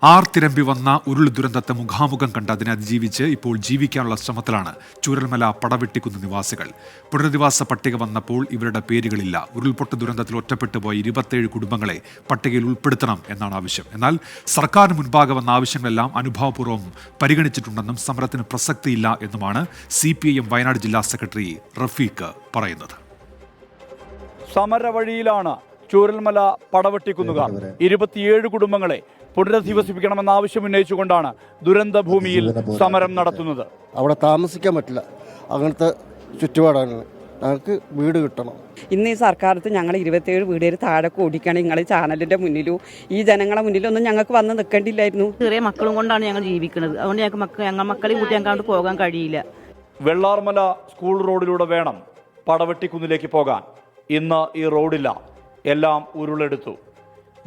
ആർത്തിരമ്പി വന്ന ഉരുൾ ദുരന്തത്തെ മുഖാമുഖം കണ്ട് അതിനെ അതിജീവിച്ച് ഇപ്പോൾ ജീവിക്കാനുള്ള ശ്രമത്തിലാണ് ചൂരൽമല പടവെട്ടിക്കുന്ന് നിവാസികൾ. പുനരധിവാസ പട്ടിക വന്നപ്പോൾ ഇവരുടെ പേരുകളില്ല. ഉരുൾപൊട്ട് ദുരന്തത്തിൽ ഒറ്റപ്പെട്ടു പോയ 27 കുടുംബങ്ങളെ പട്ടികയിൽ ഉൾപ്പെടുത്തണം എന്നാണ് ആവശ്യം. എന്നാൽ സർക്കാരിന് മുൻപാകെ വന്ന ആവശ്യങ്ങളെല്ലാം അനുഭാവപൂർവ്വം പരിഗണിച്ചിട്ടുണ്ടെന്നും സമരത്തിന് പ്രസക്തിയില്ല എന്നുമാണ് CPIM വയനാട് ജില്ലാ സെക്രട്ടറി റഫീഖ് പറയുന്നത്. സമരവഴിയിലാണ് ചൂരൽമല പടവെട്ടിക്കുന്നുകാർ. 27 കുടുംബങ്ങളെ പുനരധിവസിപ്പിക്കണമെന്ന ആവശ്യം ഉന്നയിച്ചുകൊണ്ടാണ് ദുരന്ത ഭൂമിയിൽ സമരം നടത്തുന്നത്. അവിടെ താമസിക്കാൻ പറ്റില്ല, അങ്ങനത്തെ ചുറ്റുപാടാണ്. ഞങ്ങൾക്ക് വീട് കിട്ടണം. ഇന്ന് ഈ സർക്കാരത്ത് ഞങ്ങൾ 27 വീടുകൾ താഴെ ഓടിക്കുകയാണ്. നിങ്ങൾ ചാനലിന്റെ മുന്നിലും ഈ ജനങ്ങളെ മുന്നിലൊന്നും ഞങ്ങൾക്ക് വന്ന് നിൽക്കേണ്ടില്ലായിരുന്നു. ചെറിയ മക്കളും കൊണ്ടാണ് ഞങ്ങൾ ജീവിക്കുന്നത്. അതുകൊണ്ട് ഞങ്ങൾ മക്കളെയും കൂട്ടി ഞങ്ങൾക്ക് പോകാൻ കഴിയില്ല. വെള്ളാർമല സ്കൂൾ റോഡിലൂടെ വേണം പടവെട്ടിക്കുന്നിലേക്ക് പോകാൻ. ഇന്ന് ഈ റോഡില്ല, എല്ലാം ഉരുളെടുത്തു.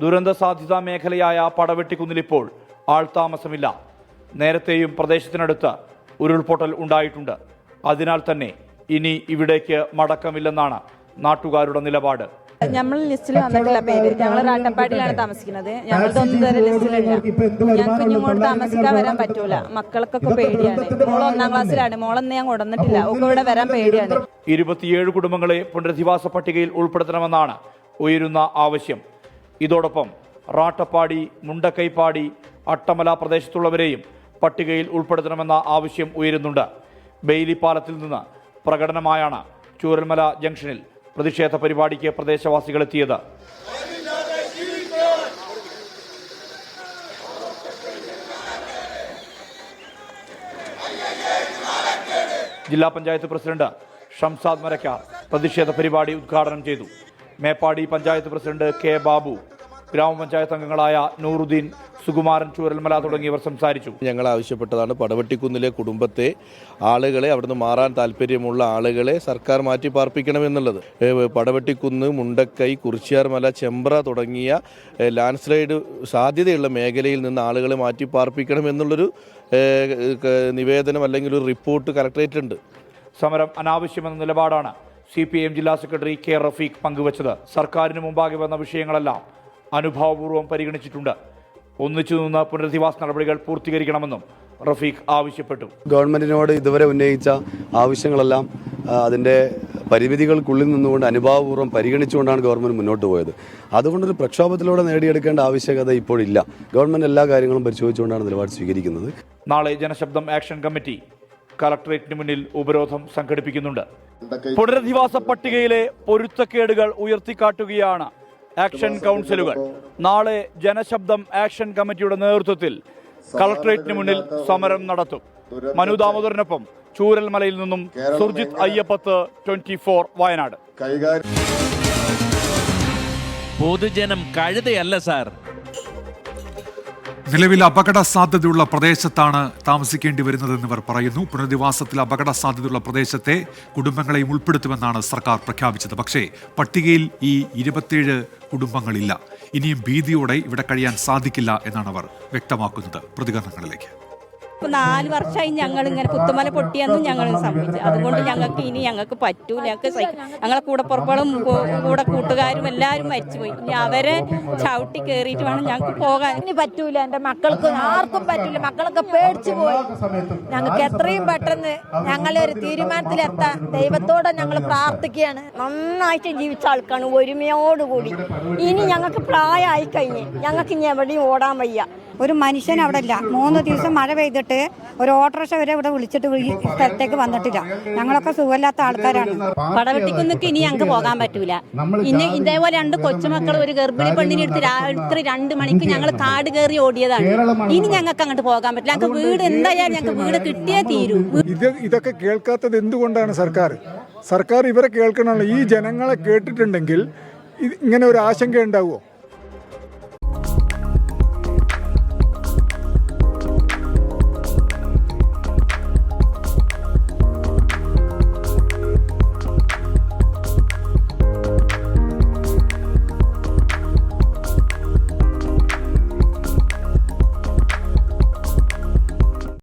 ദുരന്ത സാധ്യതാ മേഖലയായ പടവെട്ടിക്കുന്നിൽ ഇപ്പോൾ ആൾതാമസമില്ല. നേരത്തെയും പ്രദേശത്തിനടുത്ത് ഉരുൾപൊട്ടൽ ഉണ്ടായിട്ടുണ്ട്. അതിനാൽ തന്നെ ഇനി ഇവിടേക്ക് മടക്കമില്ലെന്നാണ് നാട്ടുകാരുടെ നിലപാട്. നമ്മൾ ലിസ്റ്റിൽ വന്നിട്ടില്ല പേര്. ഞങ്ങൾ റാട്ടപ്പാടിയിലാണ് താമസിക്കുന്നത്. ഞങ്ങളൊന്നും ഇതുവരെ ലിസ്റ്റിലില്ല. ഞങ്ങൾക്ക് ഇങ്ങോട്ട് താമസിക്കാൻ വരാൻ പറ്റൂല. മക്കൾക്കൊക്കെ പേടിയാണ്. മോൾ 1ാം ക്ലാസ്സിലാണ്. മോളൊന്നും ഞാൻ കൊണ്ടുവന്നിട്ടില്ല. ഒക്കെ ഇവിടെ വരാൻ പേടിയാണ്. 27 കുടുംബങ്ങളെ പുനരധിവാസ പട്ടികയിൽ ഉൾപ്പെടുത്തണമെന്നാണ് ഉയരുന്ന ആവശ്യം. ഇതോടൊപ്പം റാട്ടപ്പാടി, മുണ്ടക്കൈപ്പാടി, അട്ടമല പ്രദേശത്തുള്ളവരെയും പട്ടികയിൽ ഉൾപ്പെടുത്തണമെന്ന ആവശ്യം ഉയരുന്നുണ്ട്. ബെയിലി പാലത്തിൽ നിന്ന് പ്രകടനമായാണ് ചൂരൽമല ജംഗ്ഷനിൽ പ്രതിഷേധ പരിപാടിക്ക് പ്രദേശവാസികൾ എത്തിയത്. ജില്ലാ പഞ്ചായത്ത് പ്രസിഡന്റ് ഷംസാദ് മരക്കാർ പ്രതിഷേധ പരിപാടി ഉദ്ഘാടനം ചെയ്തു. Meppadi panchayat president K. ബാബു, ഗ്രാമപഞ്ചായത്ത് അംഗങ്ങളായ നൂറുദ്ദീൻ, സുകുമാരൻ, ചൂരൽമല തുടങ്ങിയവർ സംസാരിച്ചു. ഞങ്ങൾ ആവശ്യപ്പെട്ടതാണ് പടവെട്ടിക്കുന്നിലെ കുടുംബത്തെ ആളുകളെ അവിടുന്ന് മാറാൻ താല്പര്യമുള്ള ആളുകളെ സർക്കാർ മാറ്റി പാർപ്പിക്കണമെന്നുള്ളത്. പടവെട്ടിക്കുന്ന്, മുണ്ടക്കൈ, കുറിച്യാർമല, ചെമ്പ്ര തുടങ്ങിയ ലാൻഡ് സ്ലൈഡ് സാധ്യതയുള്ള മേഖലയിൽ നിന്ന് ആളുകളെ മാറ്റി പാർപ്പിക്കണമെന്നുള്ളൊരു നിവേദനം അല്ലെങ്കിൽ ഒരു റിപ്പോർട്ട് കളക്ടറേറ്റ് ഉണ്ട്. സമരം അനാവശ്യമെന്ന നിലപാടാണ് CPIM ജില്ലാ സെക്രട്ടറി K. റഫീഖ് പങ്കുവച്ചത്. സർക്കാരിന് മുമ്പാകെ വന്ന വിഷയങ്ങളെല്ലാം അനുഭാവപൂർവ്വം പരിഗണിച്ചിട്ടുണ്ട്. ഒന്നിച്ചു നിന്ന് പുനരധിവാസ നടപടികൾ പൂർത്തീകരിക്കണമെന്നും റഫീഖ് ആവശ്യപ്പെട്ടു. ഗവൺമെന്റിനോട് ഇതുവരെ ഉന്നയിച്ച ആവശ്യങ്ങളെല്ലാം അതിൻ്റെ പരിമിതികൾക്കുള്ളിൽ നിന്നുകൊണ്ട് അനുഭാവപൂർവ്വം പരിഗണിച്ചുകൊണ്ടാണ് ഗവൺമെന്റ് മുന്നോട്ട് പോയത്. അതുകൊണ്ടൊരു പ്രക്ഷോഭത്തിലൂടെ നേടിയെടുക്കേണ്ട ആവശ്യകത ഇപ്പോഴില്ല. ഗവൺമെന്റ് എല്ലാ കാര്യങ്ങളും പരിശോധിച്ചുകൊണ്ടാണ് നിലപാട് സ്വീകരിക്കുന്നത്. നാളെ ജനശബ്ദം ആക്ഷൻ കമ്മിറ്റി കളക്ടറേറ്റിന് മുന്നിൽ ഉപരോധം സംഘടിപ്പിക്കുന്നുണ്ട്. പുനരധിവാസ പട്ടികയിലെ പൊരുത്തക്കേടുകൾ ഉയർത്തിക്കാട്ടുകയാണ് ആക്ഷൻ കൗൺസിലുകൾ. നാളെ ജനശബ്ദം ആക്ഷൻ കമ്മിറ്റിയുടെ നേതൃത്വത്തിൽ കളക്ടറേറ്റിന് മുന്നിൽ സമരം നടത്തും. മനു ദാമോദരനൊപ്പം ചൂരൽമലയിൽ നിന്നും സുർജിത് അയ്യപ്പത്ത്, 24 വയനാട്. പൊതുജനം കഴുതയല്ല സാർ. നിലവിൽ അപകട സാധ്യതയുള്ള പ്രദേശത്താണ് താമസിക്കേണ്ടി വരുന്നതെന്നിവർ പറയുന്നു. പുനരധിവാസത്തിൽ അപകട സാധ്യതയുള്ള പ്രദേശത്തെ കുടുംബങ്ങളെയും ഉൾപ്പെടുത്തുമെന്നാണ് സർക്കാർ പ്രഖ്യാപിച്ചത്. പക്ഷേ പട്ടികയിൽ ഈ 27 കുടുംബങ്ങളില്ല. ഇനിയും ഭീതിയോടെ ഇവിടെ കഴിയാൻ സാധിക്കില്ല എന്നാണ് അവർ വ്യക്തമാക്കുന്നത്. പ്രതികരണങ്ങളിലേക്ക്. 4 വർഷമായി ഞങ്ങൾ ഇങ്ങനെ കുത്തുമല പൊട്ടിയെന്നും ഞങ്ങൾ സംഭവിച്ചു. അതുകൊണ്ട് ഞങ്ങൾക്ക് പറ്റൂല. ഞങ്ങളെ കൂടെ പുറപ്പെടും കൂടെ കൂട്ടുകാരും എല്ലാവരും മരിച്ചുപോയി. ഇനി അവരെ ചവിട്ടി കയറിയിട്ട് വേണം ഞങ്ങൾക്ക് പോകാൻ. ഇനി പറ്റൂല. എൻ്റെ മക്കൾക്ക് ആർക്കും പറ്റൂല. മക്കളൊക്കെ പേടിച്ചു പോയി. ഞങ്ങൾക്ക് എത്രയും പെട്ടെന്ന് ഞങ്ങളൊരു തീരുമാനത്തിലെത്താൻ ദൈവത്തോടെ ഞങ്ങൾ പ്രാർത്ഥിക്കുകയാണ്. നന്നായിട്ട് ജീവിച്ച ആൾക്കാണ്, ഒരുമയോടുകൂടി. ഇനി ഞങ്ങൾക്ക് പ്രായമായി കഴിഞ്ഞ് ഞങ്ങൾക്ക് ഇനി എവിടെയും ഓടാൻ വയ്യ. ഒരു മനുഷ്യൻ അവിടെ ഇല്ല. 3 ദിവസം മഴ പെയ്തിട്ട് ഒരു ഓട്ടോറിക്ഷ വരെ ഇവിടെ വിളിച്ചിട്ട് ഈ സ്ഥലത്തേക്ക് വന്നിട്ടില്ല. ഞങ്ങളൊക്കെ സുഖമില്ലാത്ത ആൾക്കാരാണ്. പടവെട്ടിക്കുന്നൊക്കെ ഇനി ഞങ്ങൾക്ക് പോകാൻ പറ്റൂല. ഇനി ഇതേപോലെ 2 കൊച്ചുമക്കൾ ഒരു ഗർഭിണി പെണ്ണിനെ എടുത്ത് രാത്രി 2 മണിക്ക് ഞങ്ങൾ കാട് കയറി ഓടിയതാണ്. ഇനി ഞങ്ങൾക്ക് അങ്ങോട്ട് പോകാൻ പറ്റില്ല. ഞങ്ങൾക്ക് വീട് എന്തായാലും ഞങ്ങൾക്ക് വീട് കിട്ടിയേ തീരൂ. ഇതൊക്കെ കേൾക്കാത്തത് എന്തുകൊണ്ടാണ്? സർക്കാർ ഇവരെ കേൾക്കണമല്ലോ. ഈ ജനങ്ങളെ കേട്ടിട്ടുണ്ടെങ്കിൽ ഇങ്ങനെ ഒരു ആശങ്ക ഉണ്ടാവുമോ?